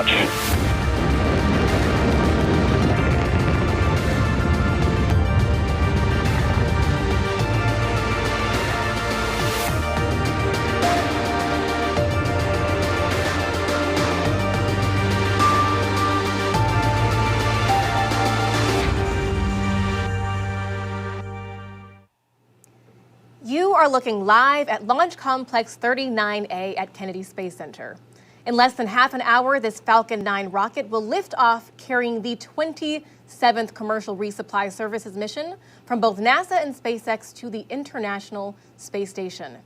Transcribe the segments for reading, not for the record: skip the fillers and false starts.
launch. You are looking live at Launch Complex 39A at Kennedy Space Center. In less than half an hour, this Falcon 9 rocket will lift off carrying the 27th Commercial Resupply Services mission from both NASA and SpaceX to the International Space Station.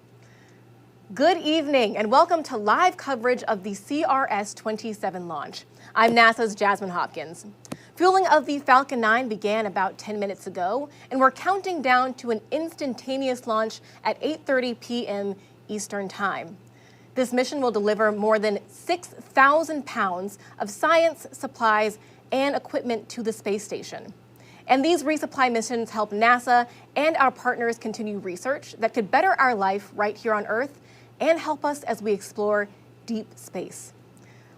Good evening and welcome to live coverage of the CRS-27 launch. I'm NASA's Jasmine Hopkins. Fueling of the Falcon 9 began about 10 minutes ago, and we're counting down to an instantaneous launch at 8:30 p.m. Eastern Time. This mission will deliver more than 6,000 pounds of science, supplies, and equipment to the space station. And these resupply missions help NASA and our partners continue research that could better our life right here on Earth and help us as we explore deep space.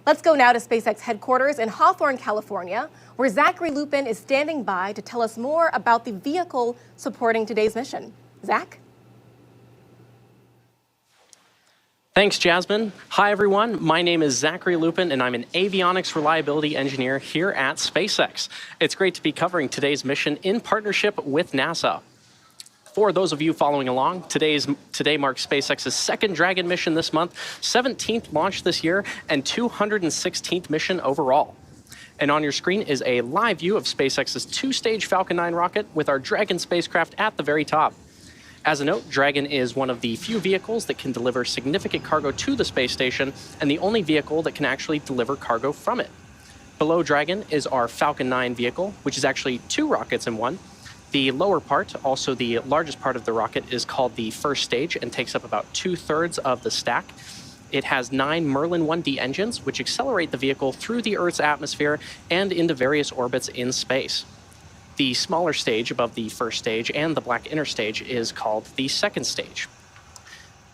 Let's go now to SpaceX headquarters in Hawthorne, California, where Zachary Lupin is standing by to tell us more about the vehicle supporting today's mission. Zach? Thanks, Jasmine. Hi, everyone. My name is Zachary Lupin, and I'm an avionics reliability engineer here at SpaceX. It's great to be covering today's mission in partnership with NASA. For those of you following along, today marks SpaceX's second Dragon mission this month, 17th launch this year, and 216th mission overall. And on your screen is a live view of SpaceX's two-stage Falcon 9 rocket with our Dragon spacecraft at the very top. As a note, Dragon is one of the few vehicles that can deliver significant cargo to the space station and the only vehicle that can actually deliver cargo from it. Below Dragon is our Falcon 9 vehicle, which is actually two rockets in one. The lower part, also the largest part of the rocket, is called the first stage and takes up about 2/3 of the stack. It has 9 Merlin 1D engines, which accelerate the vehicle through the Earth's atmosphere and into various orbits in space. The smaller stage above the first stage and the black inner stage is called the second stage.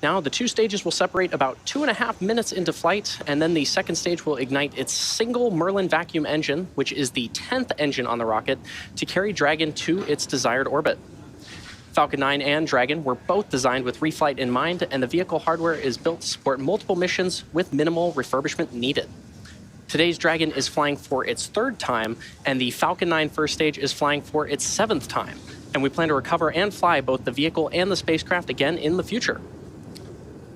Now, the two stages will separate about 2.5 minutes into flight, and then the second stage will ignite its single Merlin vacuum engine, which is the 10th engine on the rocket, to carry Dragon to its desired orbit. Falcon 9 and Dragon were both designed with reflight in mind, and the vehicle hardware is built to support multiple missions with minimal refurbishment needed. Today's Dragon is flying for its 3rd time, and the Falcon 9 first stage is flying for its 7th time. And we plan to recover and fly both the vehicle and the spacecraft again in the future.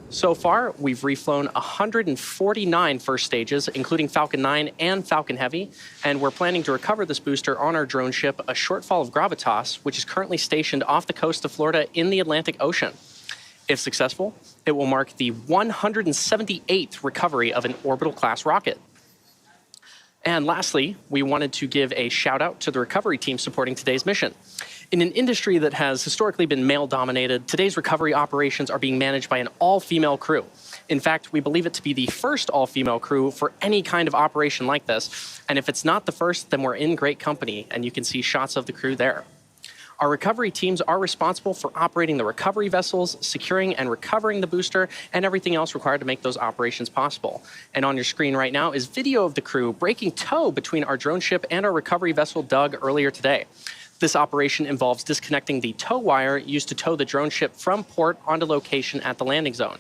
So far, we've reflown 149 first stages, including Falcon 9 and Falcon Heavy, and we're planning to recover this booster on our drone ship, a Shortfall of Gravitas, which is currently stationed off the coast of Florida in the Atlantic Ocean. If successful, it will mark the 178th recovery of an orbital-class rocket. And lastly, we wanted to give a shout out to the recovery team supporting today's mission. In an industry that has historically been male-dominated, today's recovery operations are being managed by an all-female crew. In fact, we believe it to be the first all-female crew for any kind of operation like this. And if it's not the first, then we're in great company, and you can see shots of the crew there. Our recovery teams are responsible for operating the recovery vessels, securing and recovering the booster, and everything else required to make those operations possible. And on your screen right now is video of the crew breaking tow between our drone ship and our recovery vessel dug earlier today. This operation involves disconnecting the tow wire used to tow the drone ship from port onto location at the landing zone.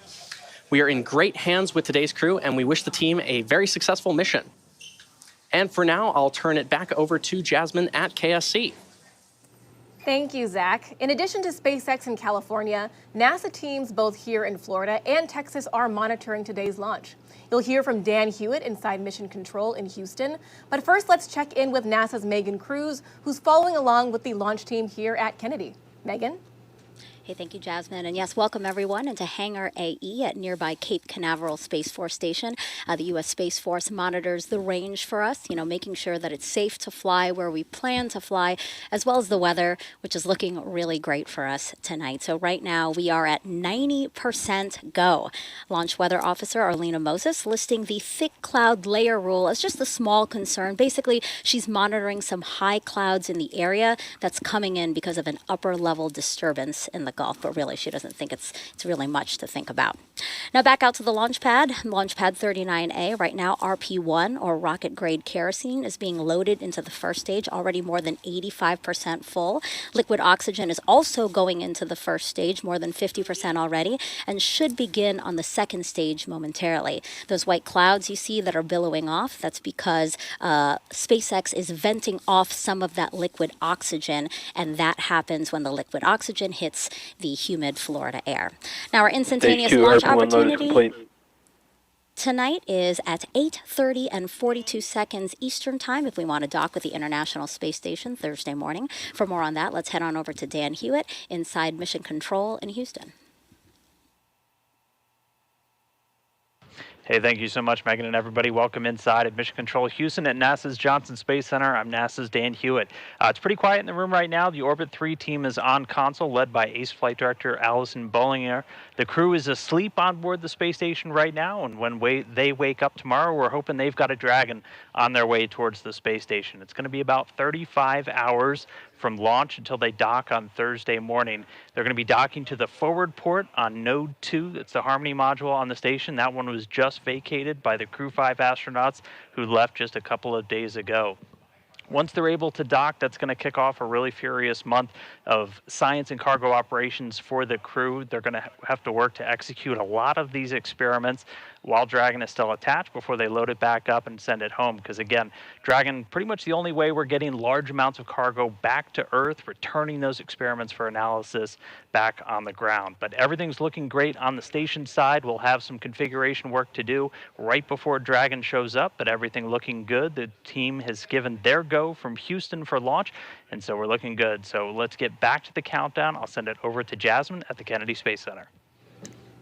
We are in great hands with today's crew, and we wish the team a very successful mission. And for now, I'll turn it back over to Jasmine at KSC. Thank you, Zach. In addition to SpaceX in California, NASA teams both here in Florida and Texas are monitoring today's launch. You'll hear from Dan Hewitt inside Mission Control in Houston. But first, let's check in with NASA's Megan Cruz, who's following along with the launch team here at Kennedy. Megan? Hey, thank you, Jasmine. And yes, welcome everyone into Hangar AE at nearby Cape Canaveral Space Force Station. The U.S. Space Force monitors the range for us, making sure that it's safe to fly where we plan to fly, as well as the weather, which is looking really great for us tonight. So right now we are at 90% go. Launch Weather Officer Arlena Moses listing the thick cloud layer rule as just a small concern. Basically, she's monitoring some high clouds in the area that's coming in because of an upper level disturbance in the golf, but really she doesn't think it's really much to think about. Now back out to the launch pad. Launch pad 39A. Right now, RP1, or rocket grade kerosene, is being loaded into the first stage, already more than 85% full. Liquid oxygen is also going into the first stage, more than 50% already, and should begin on the second stage momentarily. Those white clouds you see that are billowing off, that's because SpaceX is venting off some of that liquid oxygen, and that happens when the liquid oxygen hits the humid Florida air. Now, our instantaneous launch opportunity tonight is at 8:30 and 42 seconds Eastern Time if we want to dock with the International Space Station Thursday morning. For more on that, let's head on over to Dan Hewitt inside Mission Control in Houston. Hey, thank you so much, Megan, and everybody. Welcome inside at Mission Control Houston at NASA's Johnson Space Center. I'm NASA's Dan Hewitt. It's pretty quiet in the room right now. The Orbit 3 team is on console, led by Ace Flight Director Allison Bollinger. The crew is asleep on board the space station right now, and when they wake up tomorrow, we're hoping they've got a Dragon on their way towards the space station. It's going to be about 35 hours from launch until they dock on Thursday morning. They're going to be docking to the forward port on Node 2. That's the Harmony module on the station. That one was just vacated by the Crew 5 astronauts who left just a couple of days ago. Once they're able to dock, that's going to kick off a really furious month of science and cargo operations for the crew. They're going to have to work to execute a lot of these experiments while Dragon is still attached before they load it back up and send it home. Because again, Dragon, pretty much the only way we're getting large amounts of cargo back to Earth, returning those experiments for analysis back on the ground. But everything's looking great on the station side. We'll have some configuration work to do right before Dragon shows up, but everything looking good. The team has given their go from Houston for launch, and so we're looking good. So let's get back to the countdown. I'll send it over to Jasmine at the Kennedy Space Center.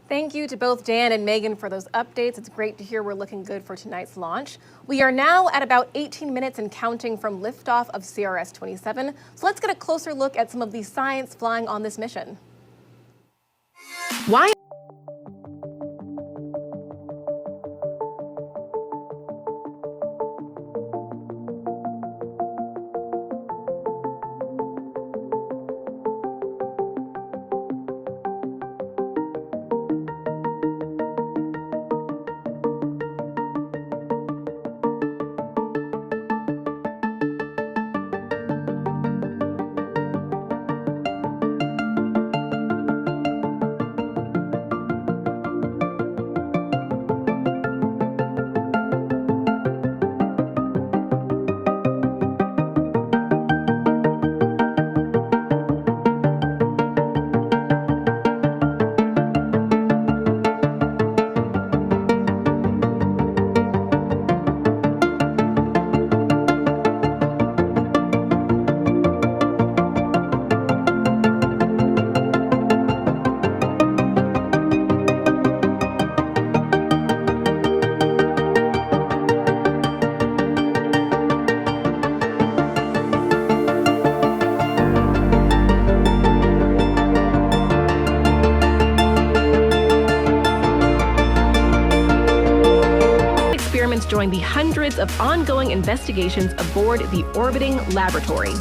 Thank you to both Dan and Megan for those updates. It's great to hear we're looking good for tonight's launch. We are now at about 18 minutes and counting from liftoff of CRS-27. So let's get a closer look at some of the science flying on this mission. Why? Join the hundreds of ongoing investigations aboard the orbiting laboratory.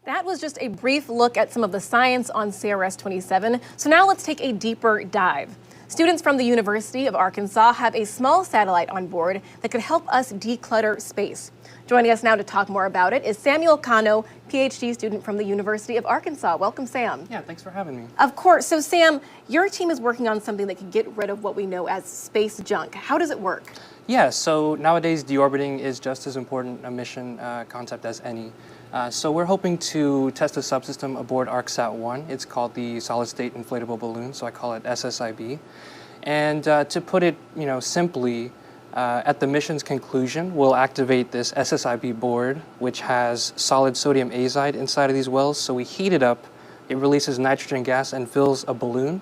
That was just a brief look at some of the science on CRS-27. So now let's take a deeper dive. Students from the University of Arkansas have a small satellite on board that could help us declutter space. Joining us now to talk more about it is Samuel Cano, PhD student from the University of Arkansas. Welcome, Sam. Yeah, thanks for having me. Of course. So, Sam, your team is working on something that can get rid of what we know as space junk. How does it work? Yeah, so nowadays deorbiting is just as important a mission concept as any. So we're hoping to test a subsystem aboard ArcSat-1. It's called the Solid State Inflatable Balloon, so I call it SSIB. And to put it, simply, at the mission's conclusion, we'll activate this SSIB board, which has solid sodium azide inside of these wells. So we heat it up, it releases nitrogen gas and fills a balloon.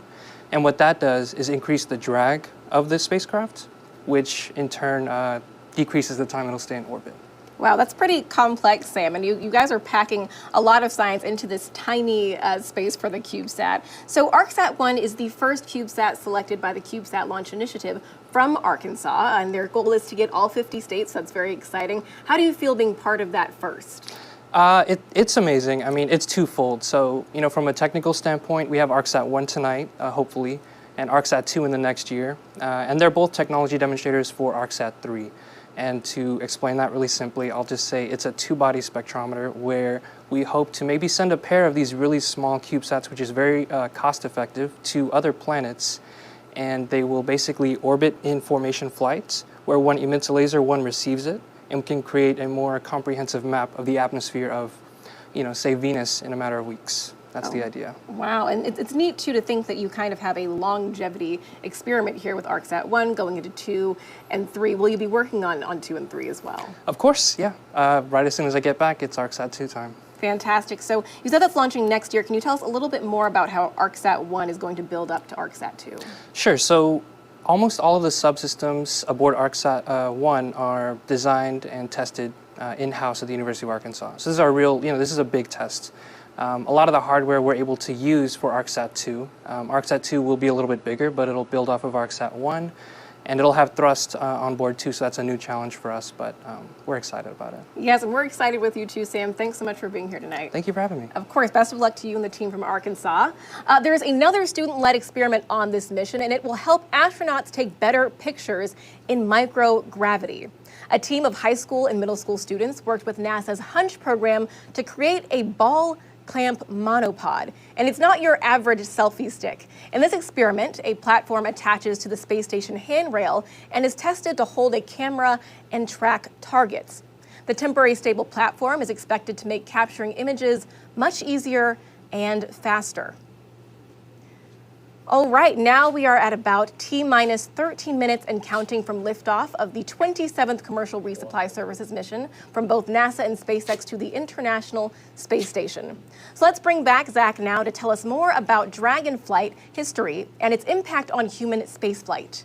And what that does is increase the drag of the spacecraft, which in turn decreases the time it'll stay in orbit. Wow, that's pretty complex, Sam, and you guys are packing a lot of science into this tiny space for the CubeSat. So ArcSat-1 is the first CubeSat selected by the CubeSat Launch Initiative from Arkansas, and their goal is to get all 50 states, so that's very exciting. How do you feel being part of that first? It's amazing. I mean, it's twofold. So, from a technical standpoint, we have ArcSat 1 tonight, hopefully, and ArcSat 2 in the next year. And they're both technology demonstrators for ArcSat 3. And to explain that really simply, I'll just say it's a two-body spectrometer where we hope to maybe send a pair of these really small CubeSats, which is very cost-effective, to other planets. And they will basically orbit in formation flights, where one emits a laser, one receives it, and we can create a more comprehensive map of the atmosphere of, say, Venus in a matter of weeks. That's the idea. Wow, and it's neat, too, to think that you kind of have a longevity experiment here with ArcSat 1 going into 2 and 3. Will you be working on 2 and 3 as well? Of course, yeah. Right as soon as I get back, it's ArcSat 2 time. Fantastic. So you said that's launching next year. Can you tell us a little bit more about how ArcSat 1 is going to build up to ArcSat 2? Sure. So almost all of the subsystems aboard ArcSat 1 are designed and tested in-house at the University of Arkansas. So this is our real, this is a big test. A lot of the hardware we're able to use for ArcSat 2. ArcSat 2 will be a little bit bigger, but it'll build off of ArcSat 1, and it'll have thrust on board too, so that's a new challenge for us, but we're excited about it. Yes, and we're excited with you too, Sam. Thanks so much for being here tonight. Thank you for having me. Of course, best of luck to you and the team from Arkansas. There's another student-led experiment on this mission, and it will help astronauts take better pictures in microgravity. A team of high school and middle school students worked with NASA's HUNCH program to create a ball clamp monopod, and it's not your average selfie stick. In this experiment, a platform attaches to the space station handrail and is tested to hold a camera and track targets. The temporary stable platform is expected to make capturing images much easier and faster. All right, now we are at about T-minus 13 minutes and counting from liftoff of the 27th Commercial Resupply Services mission from both NASA and SpaceX to the International Space Station. So let's bring back Zach now to tell us more about Dragon flight history and its impact on human spaceflight.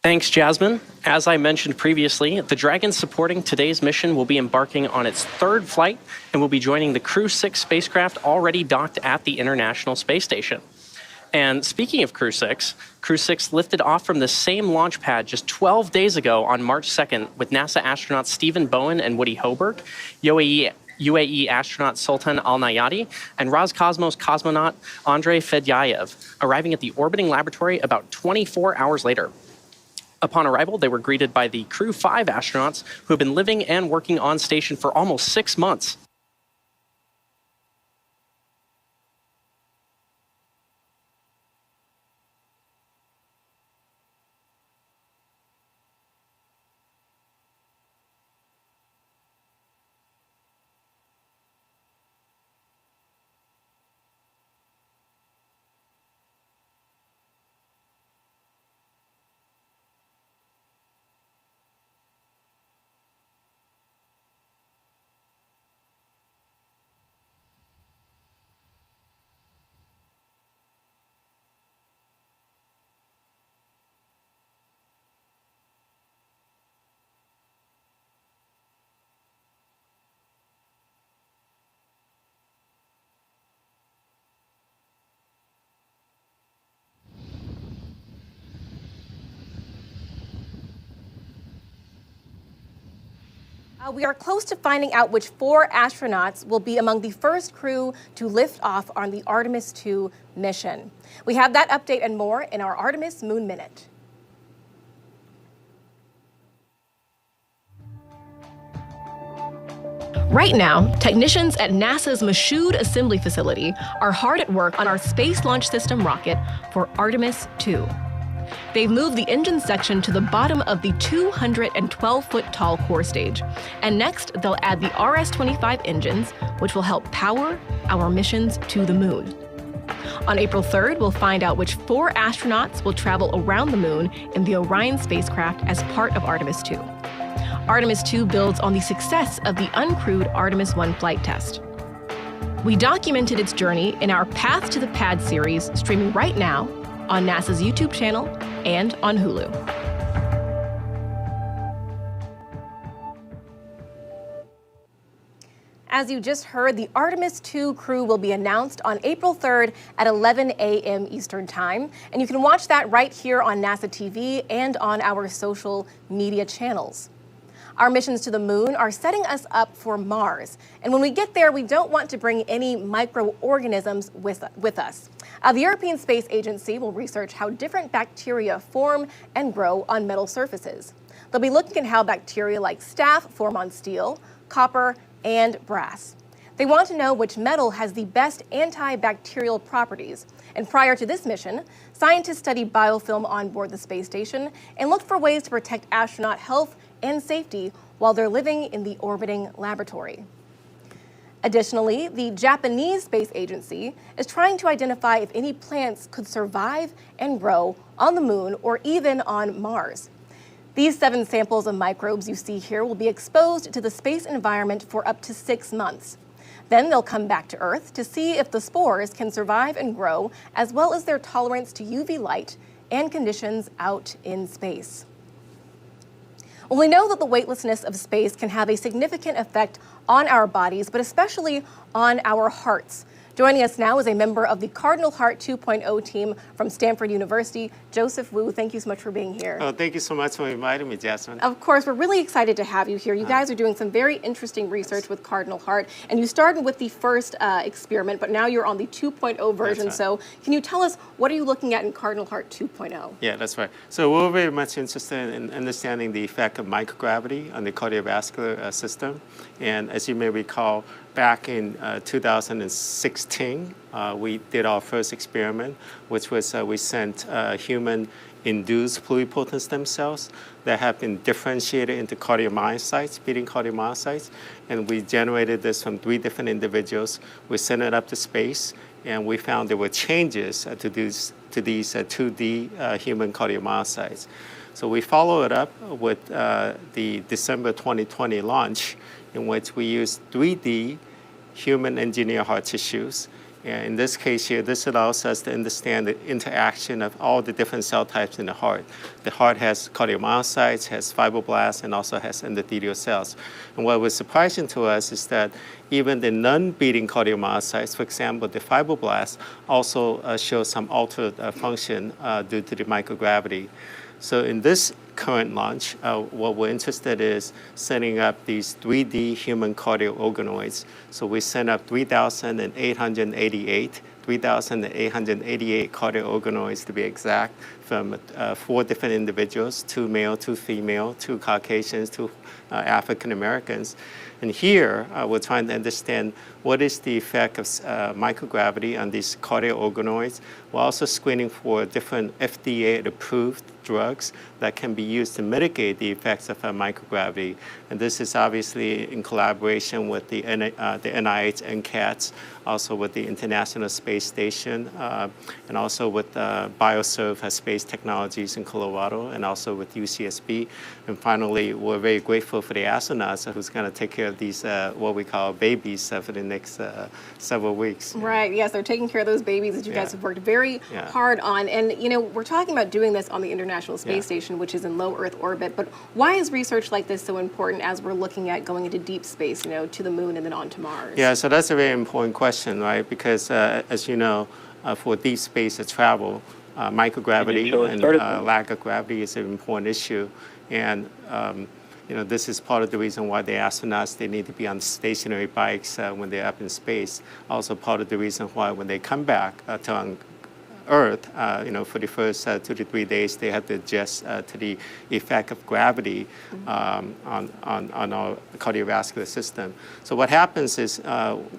Thanks, Jasmine. As I mentioned previously, the Dragon supporting today's mission will be embarking on its third flight and will be joining the Crew 6 spacecraft already docked at the International Space Station. And speaking of Crew 6 lifted off from the same launch pad just 12 days ago on March 2nd with NASA astronauts Stephen Bowen and Woody Hoberg, UAE astronaut Sultan Al-Nayati, and Roscosmos cosmonaut Andrei Fedyaev, arriving at the orbiting laboratory about 24 hours later. Upon arrival, they were greeted by the Crew 5 astronauts who have been living and working on station for almost 6 months. We are close to finding out which 4 astronauts will be among the first crew to lift off on the Artemis II mission. We have that update and more in our Artemis Moon Minute. Right now, technicians at NASA's Michoud Assembly Facility are hard at work on our Space Launch System rocket for Artemis II. They've moved the engine section to the bottom of the 212-foot tall core stage. And next, they'll add the RS-25 engines, which will help power our missions to the moon. On April 3rd, we'll find out which 4 astronauts will travel around the moon in the Orion spacecraft as part of Artemis II. Artemis II builds on the success of the uncrewed Artemis I flight test. We documented its journey in our Path to the Pad series, streaming right now on NASA's YouTube channel and on Hulu. As you just heard, the Artemis II crew will be announced on April 3rd at 11 a.m. Eastern Time. And you can watch that right here on NASA TV and on our social media channels. Our missions to the moon are setting us up for Mars. And when we get there, we don't want to bring any microorganisms with us. The European Space Agency will research how different bacteria form and grow on metal surfaces. They'll be looking at how bacteria like staph form on steel, copper, and brass. They want to know which metal has the best antibacterial properties. And prior to this mission, scientists studied biofilm on board the space station and looked for ways to protect astronaut health and safety while they're living in the orbiting laboratory. Additionally, the Japanese Space Agency is trying to identify if any plants could survive and grow on the moon or even on Mars. These 7 samples of microbes you see here will be exposed to the space environment for up to 6 months. Then they'll come back to Earth to see if the spores can survive and grow, as well as their tolerance to UV light and conditions out in space. Well, we know that the weightlessness of space can have a significant effect on our bodies, but especially on our hearts. Joining us now is a member of the Cardinal Heart 2.0 team from Stanford University, Joseph Wu. Thank you so much for being here. Oh, thank you so much for inviting me, Jasmine. Of course, we're really excited to have you here. You guys are doing some very interesting research with Cardinal Heart, and you started with the first experiment, but now you're on the 2.0 version. Right. So can you tell us, what are you looking at in Cardinal Heart 2.0? Yeah, that's right. So we're very much interested in understanding the effect of microgravity on the cardiovascular system. And as you may recall, back in 2016, we did our first experiment, which was we sent human-induced pluripotent stem cells that have been differentiated into cardiomyocytes, beating cardiomyocytes, and we generated this from 3 different individuals. We sent it up to space, and we found there were changes to these 2D human cardiomyocytes. So we followed it up with the December 2020 launch, in which we used 3D human engineered heart tissues. And in this case here, this allows us to understand the interaction of all the different cell types in the heart. The heart has cardiomyocytes, has fibroblasts, and also has endothelial cells. And what was surprising to us is that even the non-beating cardiomyocytes, for example, the fibroblasts, also show some altered function due to the microgravity. So in this current launch, what we're interested is setting up these 3D human cardio organoids. So we sent up 3,888 cardio organoids to be exact, from 4 different individuals, 2 male, 2 female, 2 Caucasians, 2 African Americans. And here, we're trying to understand what is the effect of microgravity on these cardio organoids. We're also screening for different FDA-approved drugs that can be used to mitigate the effects of microgravity. And this is obviously in collaboration with the NIH NCATS, also with the International Space Station, and also with BioServe Space Technologies in Colorado, and also with UCSB. And finally, we're very grateful for the astronauts who's going to take care of these, what we call babies, for the next several weeks. Right, yes, they're taking care of those babies that you guys have worked very hard on. And, you know, we're talking about doing this on the International Space Station, which is in low Earth orbit. But why is research like this so important as we're looking at going into deep space, you know, to the moon and then on to Mars? Yeah, so that's a very important question, right? Because, as you know, for deep space travel, microgravity and lack of gravity is an important issue. And you know, this is part of the reason why the astronauts, they need to be on stationary bikes when they're up in space. Also part of the reason why when they come back to Earth, you know, for the first 2 to 3 days, they have to adjust to the effect of gravity on our cardiovascular system. So what happens is,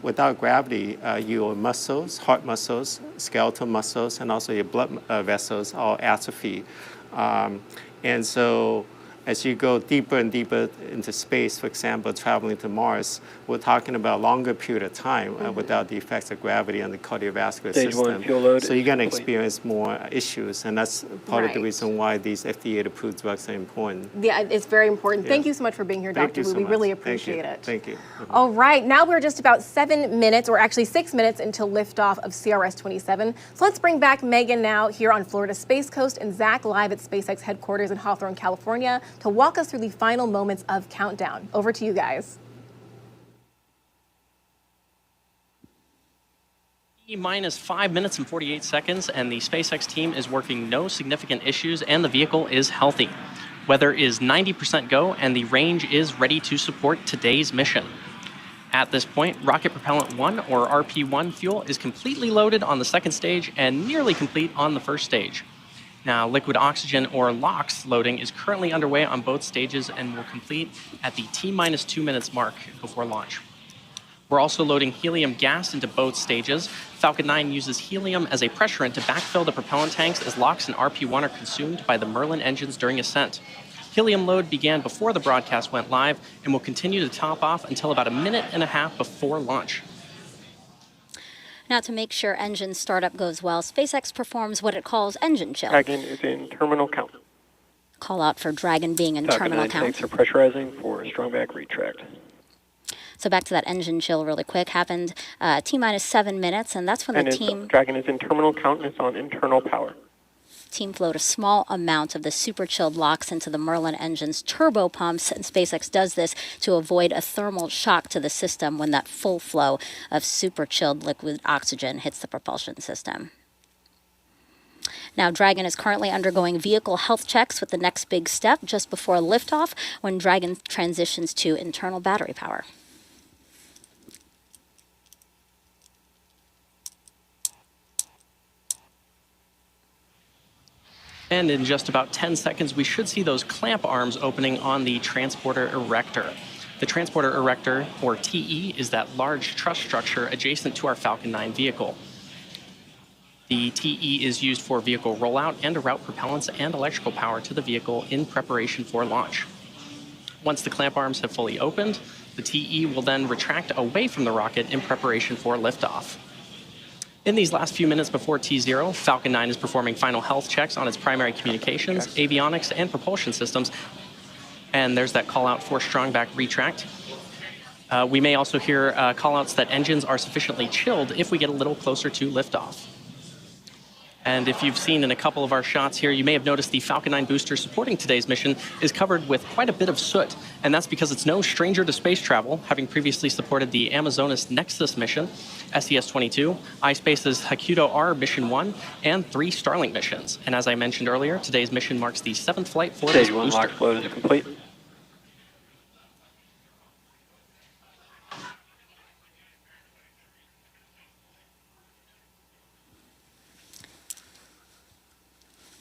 without gravity, your muscles, heart muscles, skeletal muscles, and also your blood vessels all atrophy. And so as you go deeper and deeper into space, for example, traveling to Mars, we're talking about a longer period of time without the effects of gravity on the cardiovascular system. So you're going to experience more issues, and that's part of the reason why these FDA-approved drugs are important. Yeah, it's very important. Thank you so much for being here, Dr. Wu. We really appreciate it. Thank you. All right, now we're just about 7 minutes, or actually 6 minutes until liftoff of CRS-27. So let's bring back Megan now here on Florida's Space Coast and Zach live at SpaceX headquarters in Hawthorne, California, to walk us through the final moments of countdown. Over to you guys. Minus 5 minutes and 48 seconds, and the SpaceX team is working no significant issues, and the vehicle is healthy. Weather is 90% go, and the range is ready to support today's mission. At this point, Rocket Propellant 1, or RP1 fuel, is completely loaded on the second stage and nearly complete on the first stage. Now, liquid oxygen, or LOX, loading is currently underway on both stages and will complete at the T-minus 2 minutes mark before launch. We're also loading helium gas into both stages. Falcon 9 uses helium as a pressurant to backfill the propellant tanks as LOX and RP1 are consumed by the Merlin engines during ascent. Helium load began before the broadcast went live and will continue to top off until about a minute and a half before launch. Now, to make sure engine startup goes well, SpaceX performs what it calls engine chill. Dragon is in terminal count. Call out for Dragon being in Falcon terminal 9 count. tanks are pressurizing for strong back retract. So back to that engine chill really quick. Happened T-minus 7 minutes, and that's when the team... Dragon is in terminal count and it's on internal power. Team flowed a small amount of the super chilled LOX into the Merlin engine's turbo pumps, and SpaceX does this to avoid a thermal shock to the system when that full flow of super chilled liquid oxygen hits the propulsion system. Now, Dragon is currently undergoing vehicle health checks with the next big step just before liftoff when Dragon transitions to internal battery power. And in just about 10 seconds, we should see those clamp arms opening on the transporter erector. The transporter erector, or TE, is that large truss structure adjacent to our Falcon 9 vehicle. The TE is used for vehicle rollout and to route propellants and electrical power to the vehicle in preparation for launch. Once the clamp arms have fully opened, the TE will then retract away from the rocket in preparation for liftoff. In these last few minutes before T0, Falcon 9 is performing final health checks on its primary communications, avionics, and propulsion systems. And there's that call out for strong back retract. We may also hear call outs that engines are sufficiently chilled if we get a little closer to liftoff. And if you've seen in a couple of our shots here, you may have noticed the Falcon 9 booster supporting today's mission is covered with quite a bit of soot. And that's because it's no stranger to space travel, having previously supported the Amazonas Nexus mission, SES-22, iSpace's Hakuto R Mission 1, and 3 Starlink missions. And as I mentioned earlier, today's mission marks the 7th flight for this booster. Stage 1 LOX load is complete.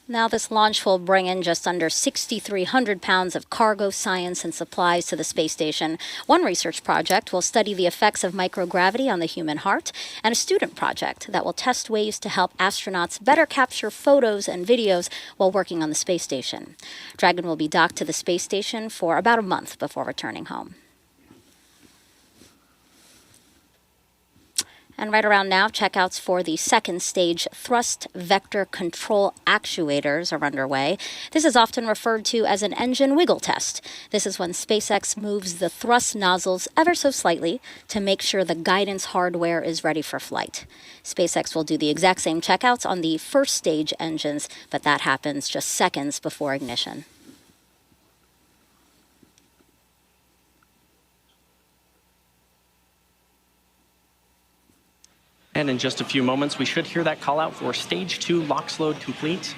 Now this launch will bring in just under 6,300 pounds of cargo, science, and supplies to the space station. One research project will study the effects of microgravity on the human heart, and a student project that will test ways to help astronauts better capture photos and videos while working on the space station. Dragon will be docked to the space station for about a month before returning home. And right around now, checkouts for the second stage thrust vector control actuators are underway. This is often referred to as an engine wiggle test. This is when SpaceX moves the thrust nozzles ever so slightly to make sure the guidance hardware is ready for flight. SpaceX will do the exact same checkouts on the first stage engines, but that happens just seconds before ignition. And in just a few moments, we should hear that call out for stage 2 LOX load complete.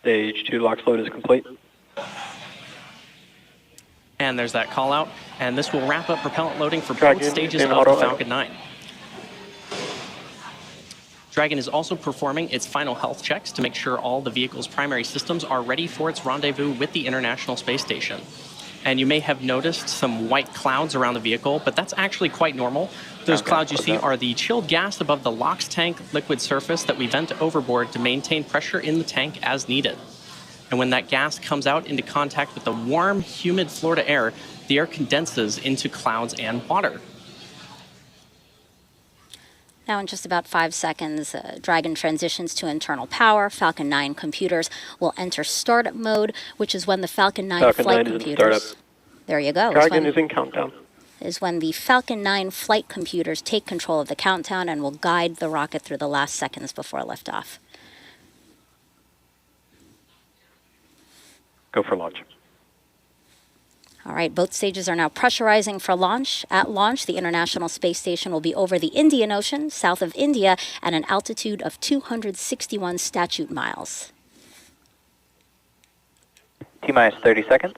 Stage 2 LOX load is complete. And there's that call out. And this will wrap up propellant loading for Dragon both stages in of auto the Falcon 9. Dragon is also performing its final health checks to make sure all the vehicle's primary systems are ready for its rendezvous with the International Space Station. And you may have noticed some white clouds around the vehicle, but that's actually quite normal. Those clouds you see are the chilled gas above the LOX tank liquid surface that we vent overboard to maintain pressure in the tank as needed. And when that gas comes out into contact with the warm, humid Florida air, the air condenses into clouds and water. Now in just about 5 seconds, Dragon transitions to internal power. Falcon 9 computers will enter startup mode, which is when the Falcon 9 flight computers... There you go. Dragon is in countdown. Is when the Falcon 9 flight computers take control of the countdown and will guide the rocket through the last seconds before liftoff. Go for launch. All right, both stages are now pressurizing for launch. At launch, the International Space Station will be over the Indian Ocean, south of India, at an altitude of 261 statute miles. T-minus 30 seconds.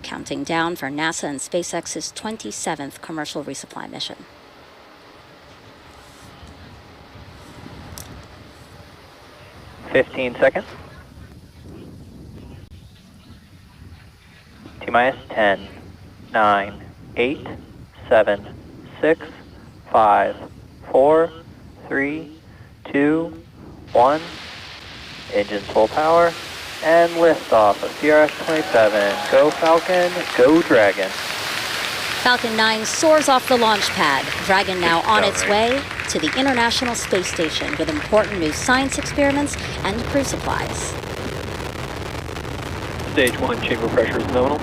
Counting down for NASA and SpaceX's 27th commercial resupply mission. $15 seconds. T-minus 10, 9, 8, 7, 6, 5, 4, 3, 2, 1. Engines full power. And liftoff of CRS-27. Go Falcon, go Dragon. Falcon 9 soars off the launch pad. Dragon now on its way to the International Space Station with important new science experiments and crew supplies. Stage 1 chamber pressure is nominal.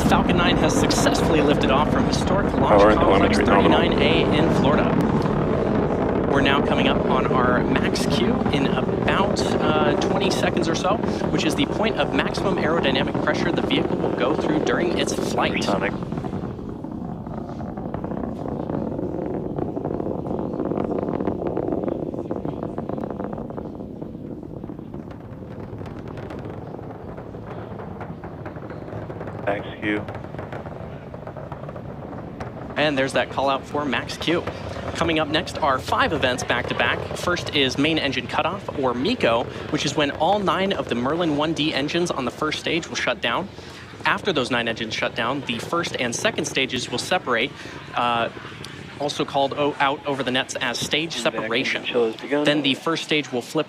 Falcon 9 has successfully lifted off from historic launch complex 39A in Florida. We're now coming up on our max Q in about 20 seconds or so, which is the point of maximum aerodynamic pressure the vehicle will go through during its flight. Sonic. Max Q. And there's that call out for max Q. Coming up next are 5 events back-to-back. First is main engine cutoff, or MECO, which is when all 9 of the Merlin 1D engines on the first stage will shut down. After those 9 engines shut down, the first and second stages will separate, also called out over the nets as stage separation. Then the first stage will flip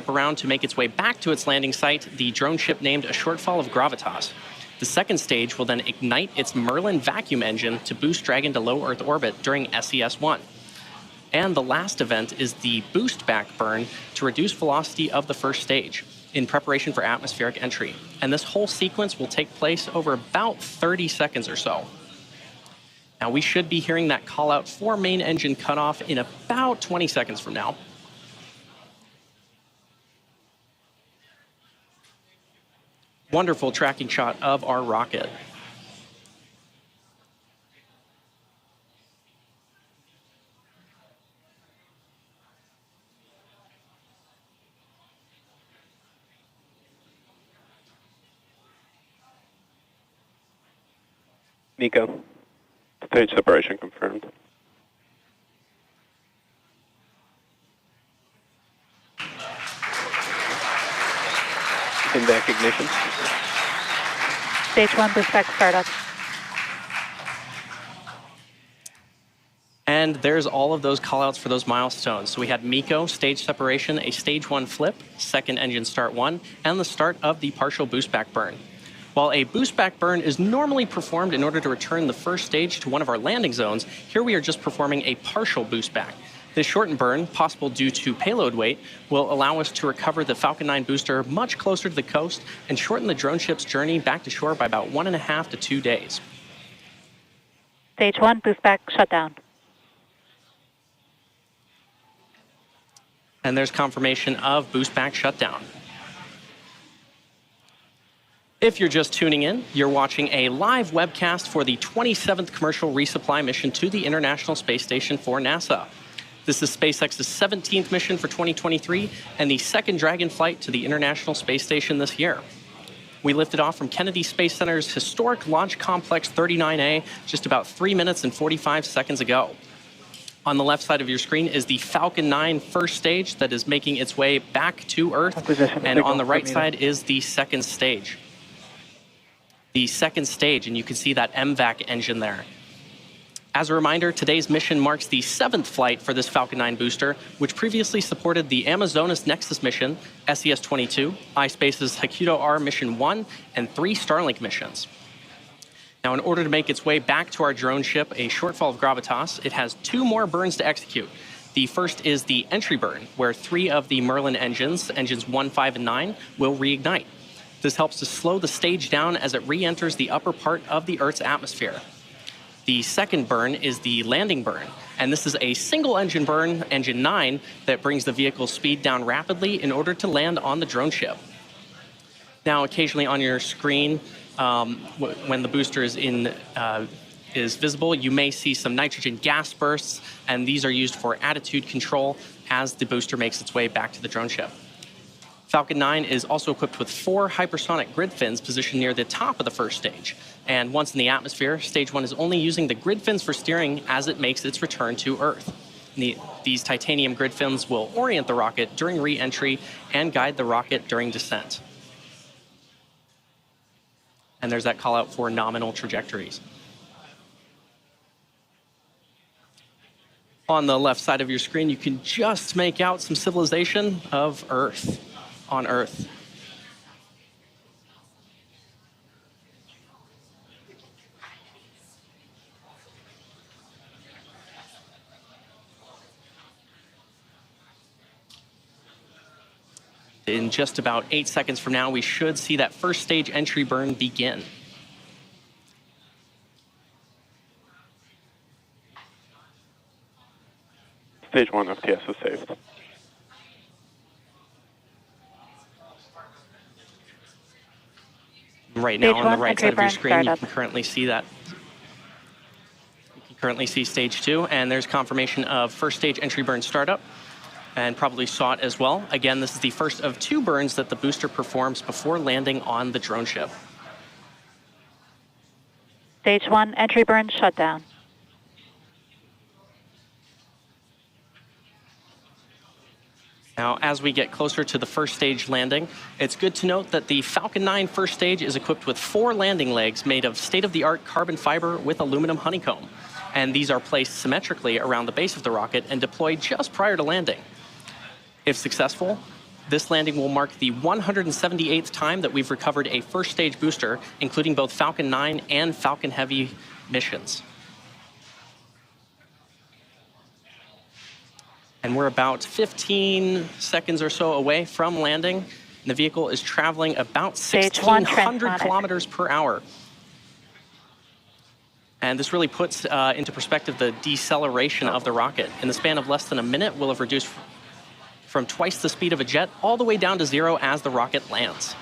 around to make its way back to its landing site, the drone ship named a shortfall of gravitas. The second stage will then ignite its Merlin vacuum engine to boost Dragon to low Earth orbit during SES-1. And the last event is the Boostback burn to reduce velocity of the first stage in preparation for atmospheric entry. And this whole sequence will take place over about 30 seconds or so. Now we should be hearing that call out for main engine cutoff in about 20 seconds from now. Wonderful tracking shot of our rocket. MECO. Stage separation confirmed. Back ignition. Stage 1 Boostback startup. And there's all of those callouts for those milestones. So we had MECO, stage separation, a stage 1 flip, second engine start 1, and the start of the partial boostback burn. While a boostback burn is normally performed in order to return the first stage to one of our landing zones, here we are just performing a partial boostback. This shortened burn, possible due to payload weight, will allow us to recover the Falcon 9 booster much closer to the coast and shorten the drone ship's journey back to shore by about 1.5 to 2 days. Stage 1 Boostback shutdown. And there's confirmation of boostback shutdown. If you're just tuning in, you're watching a live webcast for the 27th commercial resupply mission to the International Space Station for NASA. This is SpaceX's 17th mission for 2023 and the second Dragon flight to the International Space Station this year. We lifted off from Kennedy Space Center's historic launch complex 39A just about 3 minutes and 45 seconds ago. On the left side of your screen is the Falcon 9 first stage that is making its way back to Earth, and on the right side is the second stage. The second stage, and you can see that MVAC engine there. As a reminder, today's mission marks the 7th flight for this Falcon 9 booster, which previously supported the Amazonas Nexus mission, SES-22, iSpace's Cutoff Mission 1, and 3 Starlink missions. Now, in order to make its way back to our drone ship, a shortfall of gravitas, it has 2 more burns to execute. The first is the entry burn, where 3 of the Merlin engines 1, 5, and 9, will reignite. This helps to slow the stage down as it re-enters the upper part of the Earth's atmosphere. The second burn is the landing burn, and this is a single engine burn, engine 9, that brings the vehicle's speed down rapidly in order to land on the drone ship. Now, occasionally on your screen, when the booster is visible, you may see some nitrogen gas bursts, and these are used for attitude control as the booster makes its way back to the drone ship. Falcon 9 is also equipped with 4 hypersonic grid fins positioned near the top of the first stage. And once in the atmosphere, Stage 1 is only using the grid fins for steering as it makes its return to Earth. These titanium grid fins will orient the rocket during re-entry and guide the rocket during descent. And there's that call out for nominal trajectories. On the left side of your screen, you can just make out some civilization of Earth, on Earth. In just about 8 seconds from now, we should see that first stage entry burn begin. Stage 1 FTS is saved. Right now, Stage on the 1, right entry side of your burn screen, you startup. can currently see that. You can currently see Stage 2, and there's confirmation of first stage entry burn startup, and probably saw it as well. Again, this is the first of 2 burns that the booster performs before landing on the drone ship. Stage 1, entry burn shutdown. Now, as we get closer to the first stage landing, it's good to note that the Falcon 9 first stage is equipped with 4 landing legs made of state-of-the-art carbon fiber with aluminum honeycomb. And these are placed symmetrically around the base of the rocket and deployed just prior to landing. If successful, this landing will mark the 178th time that we've recovered a first stage booster, including both Falcon 9 and Falcon Heavy missions. And we're about 15 seconds or so away from landing. And the vehicle is traveling about 1,600 kilometers per hour. And this really puts into perspective the deceleration of the rocket. In the span of less than a minute, we'll have reduced from twice the speed of a jet all the way down to 0 as the rocket lands.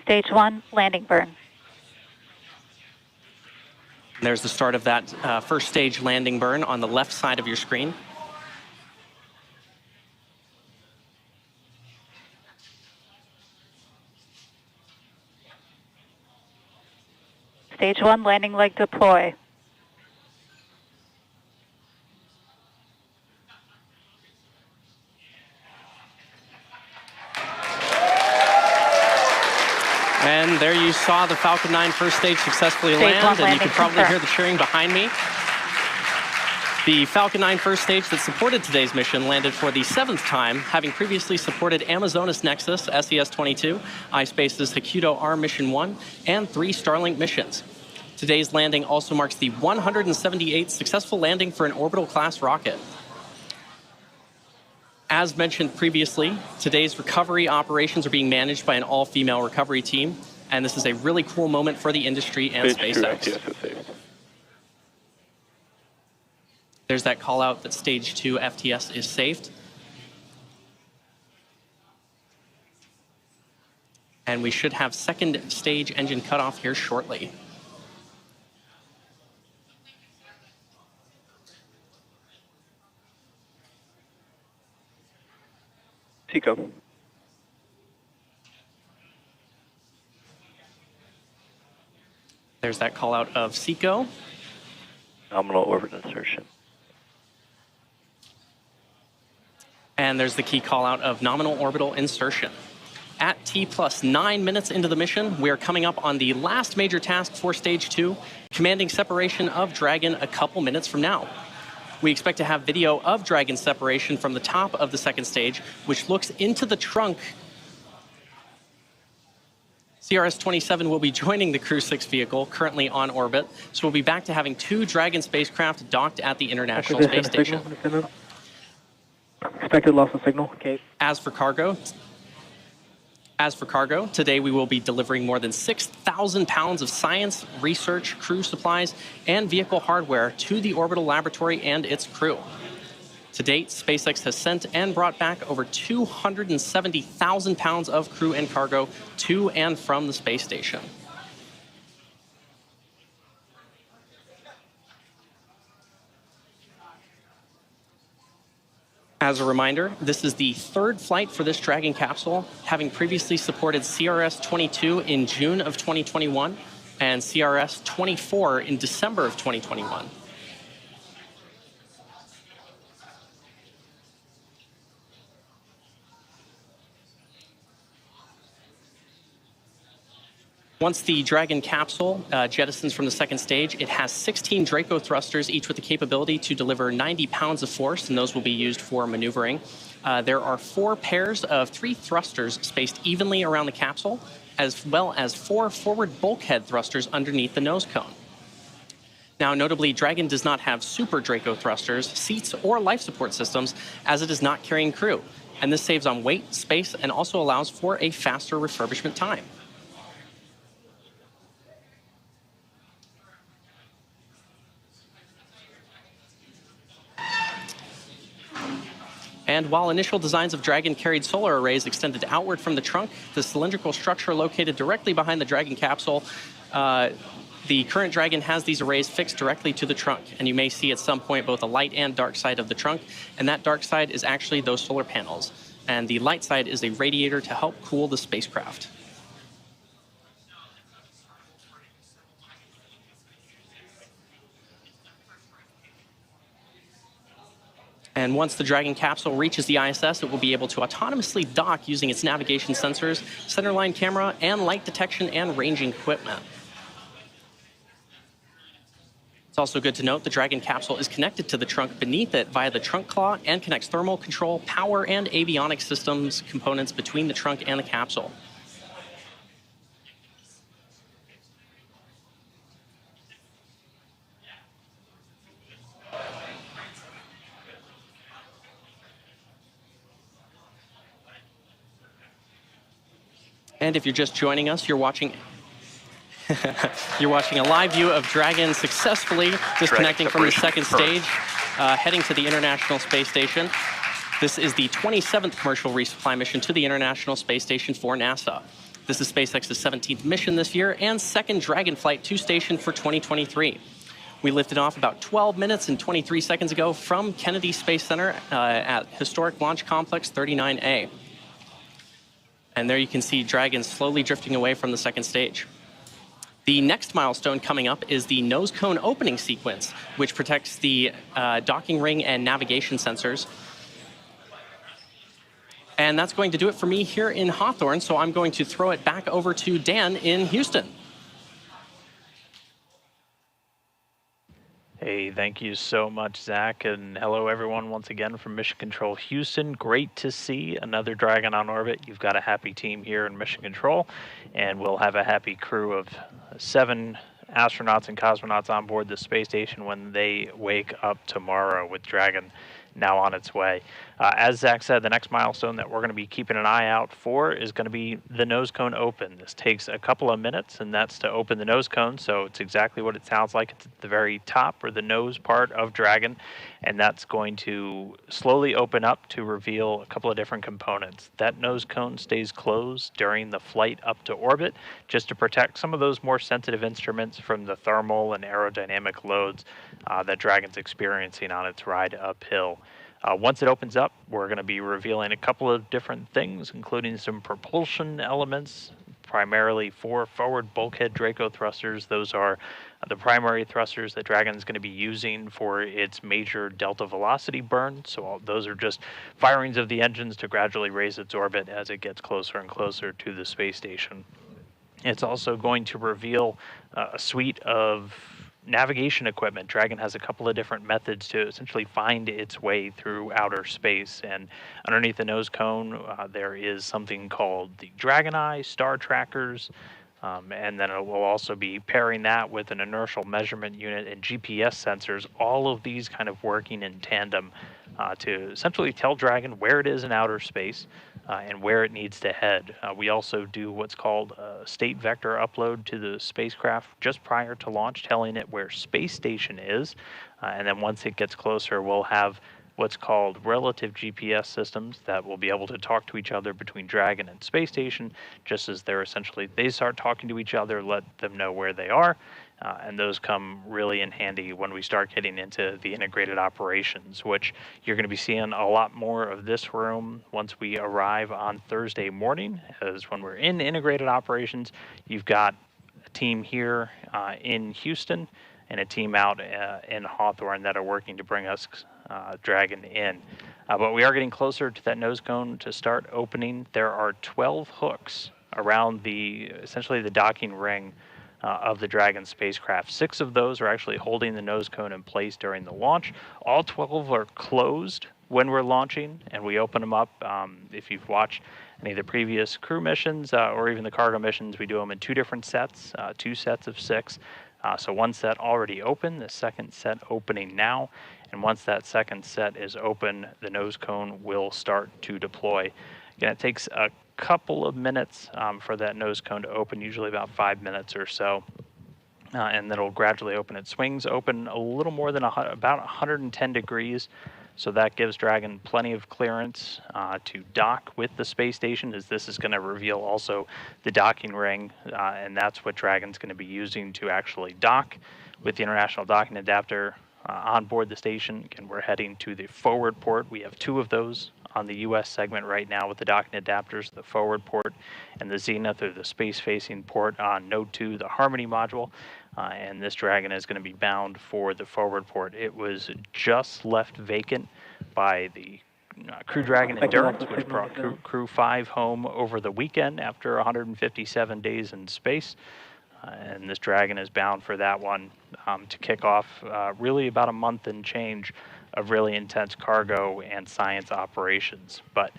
Stage 1, landing burn. And there's the start of that first stage landing burn on the left side of your screen. Stage 1, landing leg deploy. And there you saw the Falcon 9 first stage successfully Stage land, 1 and you landing can probably confirmed. hear the cheering behind me. The Falcon 9 first stage that supported today's mission landed for the 7th time, having previously supported Amazonas Nexus, SES-22, iSpace's Hakuto R Mission 1, and 3 Starlink missions. Today's landing also marks the 178th successful landing for an orbital-class rocket. As mentioned previously, today's recovery operations are being managed by an all-female recovery team, and this is a really cool moment for the industry and Stage 2 SpaceX. FTS is saved. There's that call out that Stage 2 FTS is saved. And we should have second stage engine cutoff here shortly. MECO. There's that call out of SECO. Nominal orbit insertion. And there's the key call out of nominal orbital insertion. At T plus 9 minutes into the mission, we are coming up on the last major task for Stage 2, commanding separation of Dragon a couple minutes from now. We expect to have video of Dragon's separation from the top of the second stage, which looks into the trunk. CRS-27 will be joining the Crew 6 vehicle, currently on orbit, so we'll be back to having 2 Dragon spacecraft docked at the International Space Station. Expected loss of signal, Cape. As for cargo, today we will be delivering more than 6,000 pounds of science, research, crew supplies, and vehicle hardware to the orbital laboratory and its crew. To date, SpaceX has sent and brought back over 270,000 pounds of crew and cargo to and from the space station. As a reminder, this is the 3rd flight for this Dragon capsule, having previously supported CRS-22 in June of 2021 and CRS-24 in December of 2021. Once the Dragon capsule jettisons from the second stage, it has 16 Draco thrusters, each with the capability to deliver 90 pounds of force, and those will be used for maneuvering. There are 4 pairs of 3 thrusters spaced evenly around the capsule, as well as 4 forward bulkhead thrusters underneath the nose cone. Now, notably, Dragon does not have super Draco thrusters, seats, or life support systems, as it is not carrying crew. And this saves on weight, space, and also allows for a faster refurbishment time. And while initial designs of Dragon carried solar arrays extended outward from the trunk, the cylindrical structure located directly behind the Dragon capsule, the current Dragon has these arrays fixed directly to the trunk. And you may see at some point both a light and dark side of the trunk. And that dark side is actually those solar panels. And the light side is a radiator to help cool the spacecraft. And once the Dragon capsule reaches the ISS, it will be able to autonomously dock using its navigation sensors, centerline camera, and light detection and ranging equipment. It's also good to note the Dragon capsule is connected to the trunk beneath it via the trunk claw and connects thermal control, power, and avionics systems components between the trunk and the capsule. And if you're just joining us, you're watching a live view of Dragon successfully disconnecting from the second stage, heading to the International Space Station. This is the 27th commercial resupply mission to the International Space Station for NASA. This is SpaceX's 17th mission this year and 2nd Dragon flight to station for 2023. We lifted off about 12 minutes and 23 seconds ago from Kennedy Space Center at historic Launch Complex 39A. And there you can see Dragon slowly drifting away from the second stage. The next milestone coming up is the Nosecone opening sequence, which protects the docking ring and navigation sensors. And that's going to do it for me here in Hawthorne, so I'm going to throw it back over to Dan in Houston. Hey, thank you so much, Zach, and hello everyone once again from Mission Control Houston. Great to see another Dragon on orbit. You've got a happy team here in Mission Control, and we'll have a happy crew of 7 astronauts and cosmonauts on board the space station when they wake up tomorrow with Dragon now on its way. As Zach said, the next milestone that we're going to be keeping an eye out for is going to be the nose cone open. This takes a couple of minutes, and that's to open the nose cone, so it's exactly what it sounds like. It's at the very top, or the nose part of Dragon, and that's going to slowly open up to reveal a couple of different components. That nose cone stays closed during the flight up to orbit, just to protect some of those more sensitive instruments from the thermal and aerodynamic loads that Dragon's experiencing on its ride uphill. Once it opens up, we're going to be revealing a couple of different things, including some propulsion elements, primarily 4 forward bulkhead Draco thrusters. Those are the primary thrusters that Dragon's going to be using for its major delta velocity burn. So those are just firings of the engines to gradually raise its orbit as it gets closer and closer to the space station. It's also going to reveal a suite of navigation equipment. Dragon has a couple of different methods to essentially find its way through outer space. And underneath the nose cone, there is something called the Dragon Eye, star trackers, and then it will also be pairing that with an inertial measurement unit and GPS sensors, all of these kind of working in tandem to essentially tell Dragon where it is in outer space and where it needs to head. We also do what's called a state vector upload to the spacecraft just prior to launch, telling it where space station is. And then once it gets closer, we'll have what's called relative GPS systems that will be able to talk to each other between Dragon and space station, just as they start talking to each other, let them know where they are. And those come really in handy when we start getting into the integrated operations, which you're going to be seeing a lot more of this room once we arrive on Thursday morning. As when we're in integrated operations, you've got a team here in Houston and a team out in Hawthorne that are working to bring us Dragon in. But we are getting closer to that nose cone to start opening. There are 12 hooks around essentially the docking ring of the Dragon spacecraft. 6 of those are actually holding the nose cone in place during the launch. All 12 are closed when we're launching, and we open them up. If you've watched any of the previous crew missions or even the cargo missions, we do them in 2 different sets, 2 sets of 6. So one set already open, the second set opening now, and once that second set is open, the nose cone will start to deploy. Again, it takes a couple of minutes for that nose cone to open, usually about 5 minutes or so, and then it'll gradually open. It swings open a little more than about 110 degrees, so that gives Dragon plenty of clearance to dock with the space station, as this is going to reveal also the docking ring, and that's what Dragon's going to be using to actually dock with the International Docking Adapter on board the station. And we're heading to the forward port. We have 2 of those on the U.S. segment right now with the docking adapters, the forward port and the Zenith, or the space-facing port on Node 2, the Harmony module. And this Dragon is going to be bound for the forward port. It was just left vacant by the Crew Dragon Endurance, which brought Crew 5 home over the weekend after 157 days in space. And this Dragon is bound for that one to kick off really about a month and change of really intense cargo and science operations. But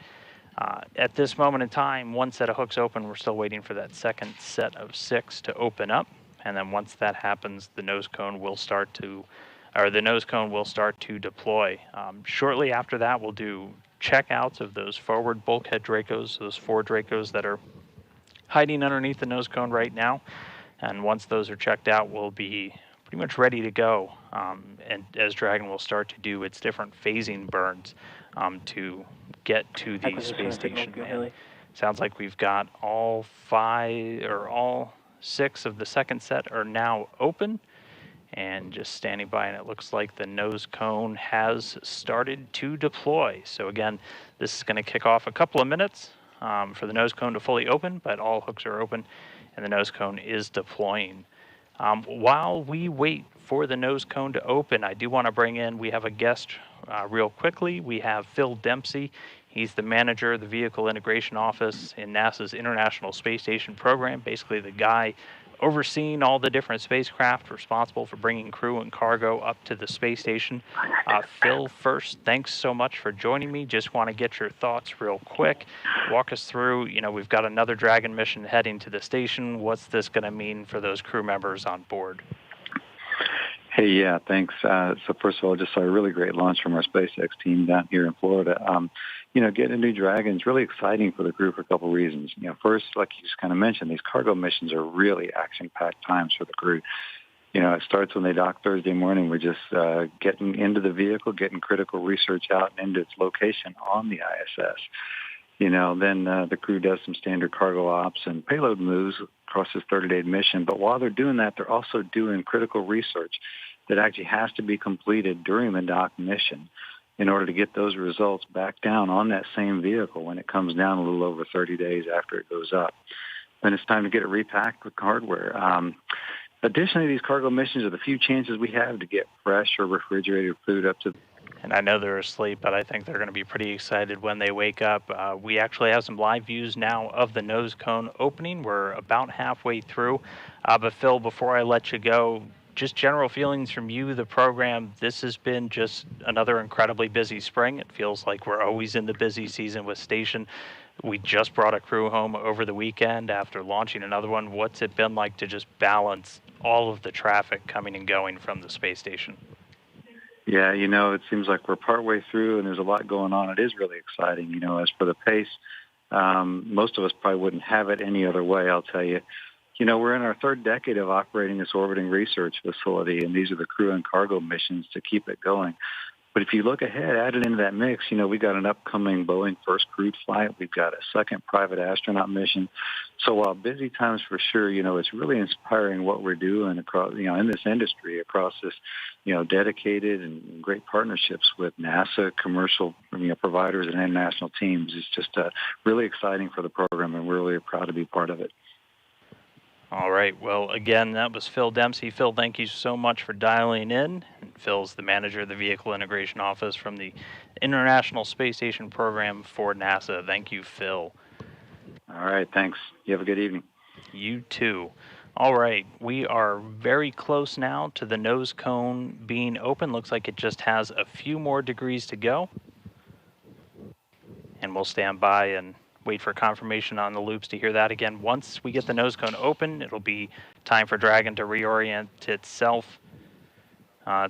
at this moment in time, one set of hooks open. We're still waiting for that second set of 6 to open up. And then once that happens, the nose cone will start to deploy. Shortly after that, we'll do checkouts of those forward bulkhead Dracos, those 4 Dracos that are hiding underneath the nose cone right now. And once those are checked out, we'll be pretty much ready to go. And as Dragon will start to do its different phasing burns to get to the space station. And sounds like we've got all 6 of the second set are now open and just standing by, and it looks like the nose cone has started to deploy. So again, this is going to kick off a couple of minutes for the nose cone to fully open, but all hooks are open and the nose cone is deploying. While we wait for the nose cone to open, I do want to bring in, we have a guest real quickly. We have Phil Dempsey. He's the manager of the Vehicle Integration Office in NASA's International Space Station program, basically the guy overseeing all the different spacecraft responsible for bringing crew and cargo up to the space station. Phil, first, thanks so much for joining me. Just want to get your thoughts real quick. Walk us through, we've got another Dragon mission heading to the station. What's this going to mean for those crew members on board? Hey, yeah, thanks. So first of all, just saw a really great launch from our SpaceX team down here in Florida. Getting a new Dragon is really exciting for the crew for a couple of reasons. First, like you just kind of mentioned, these cargo missions are really action-packed times for the crew. It starts when they dock Thursday morning. We're just getting into the vehicle, getting critical research out and into its location on the ISS. Then the crew does some standard cargo ops and payload moves across this 30-day mission. But while they're doing that, they're also doing critical research that actually has to be completed during the dock mission in order to get those results back down on that same vehicle when it comes down a little over 30 days after it goes up. Then it's time to get it repacked with hardware. Additionally, these cargo missions are the few chances we have to get fresh or refrigerated food up to. And I know they're asleep, but I think they're going to be pretty excited when they wake up. We actually have some live views now of the nose cone opening. We're about halfway through. But Phil, before I let you go, just general feelings from you, the program. This has been just another incredibly busy spring. It feels like we're always in the busy season with Station. We just brought a crew home over the weekend after launching another one. What's it been like to just balance all of the traffic coming and going from the space station? Yeah, it seems like we're partway through and there's a lot going on. It is really exciting. As for the pace, most of us probably wouldn't have it any other way, I'll tell you. We're in our third decade of operating this orbiting research facility, and these are the crew and cargo missions to keep it going. But if you look ahead, added into that mix, we got an upcoming Boeing first crewed flight. We've got a second private astronaut mission. So while busy times for sure, it's really inspiring what we're doing across, in this industry, across this, dedicated and great partnerships with NASA, commercial, providers and international teams. It's just really exciting for the program, and we're really proud to be part of it. All right. Well, again, that was Phil Dempsey. Phil, thank you so much for dialing in. And Phil's the manager of the Vehicle Integration Office from the International Space Station Program for NASA. Thank you, Phil. All right. Thanks. You have a good evening. You too. All right. We are very close now to the nose cone being open. Looks like it just has a few more degrees to go. And we'll stand by and wait for confirmation on the loops to hear that again. Once we get the nose cone open, it'll be time for Dragon to reorient itself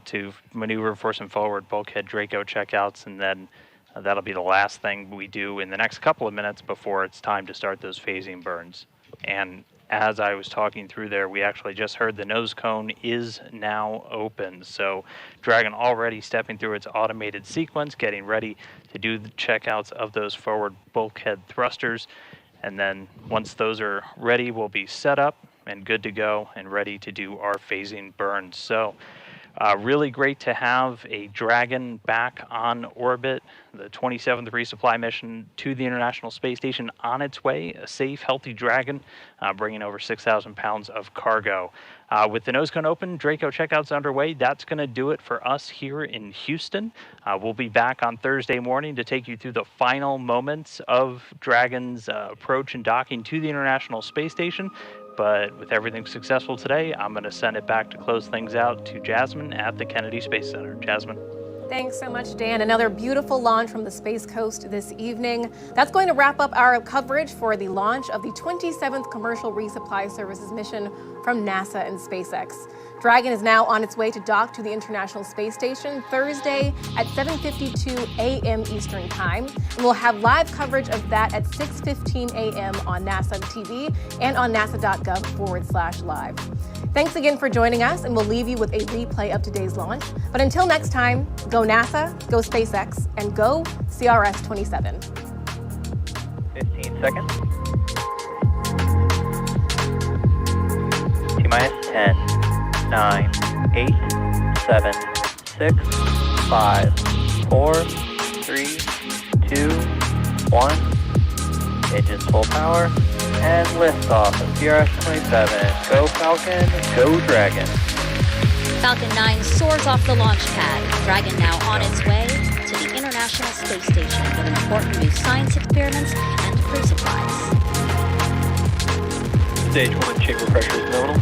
to maneuver for some forward bulkhead Draco checkouts, and then that'll be the last thing we do in the next couple of minutes before it's time to start those phasing burns. And as I was talking through there, we actually just heard the nose cone is now open. So Dragon already stepping through its automated sequence, getting ready to do the checkouts of those forward bulkhead thrusters. And then once those are ready, we'll be set up and good to go and ready to do our phasing burns. So really great to have a Dragon back on orbit, the 27th resupply mission to the International Space Station on its way, a safe, healthy Dragon, bringing over 6,000 pounds of cargo. With the nose cone open, Draco checkouts underway, that's going to do it for us here in Houston. We'll be back on Thursday morning to take you through the final moments of Dragon's approach and docking to the International Space Station. But with everything successful today, I'm going to send it back to close things out to Jasmine at the Kennedy Space Center. Jasmine. Thanks so much, Dan. Another beautiful launch from the Space Coast this evening. That's going to wrap up our coverage for the launch of the 27th Commercial Resupply Services mission from NASA and SpaceX. Dragon is now on its way to dock to the International Space Station Thursday at 7:52 a.m. Eastern Time. And we'll have live coverage of that at 6:15 a.m. on NASA TV and on nasa.gov/live. Thanks again for joining us, and we'll leave you with a replay of today's launch. But until next time, go NASA, go SpaceX, and go CRS-27. 15 seconds. T-minus 10, 9, 8, 7, 6, 5, 4, 3, 2, 1. Engines full power. And liftoff of CRS-27. Go Falcon, go Dragon. Falcon 9 soars off the launch pad. Dragon now on its way to the International Space Station with important new science experiments and crew supplies. Stage 1 chamber pressure is nominal.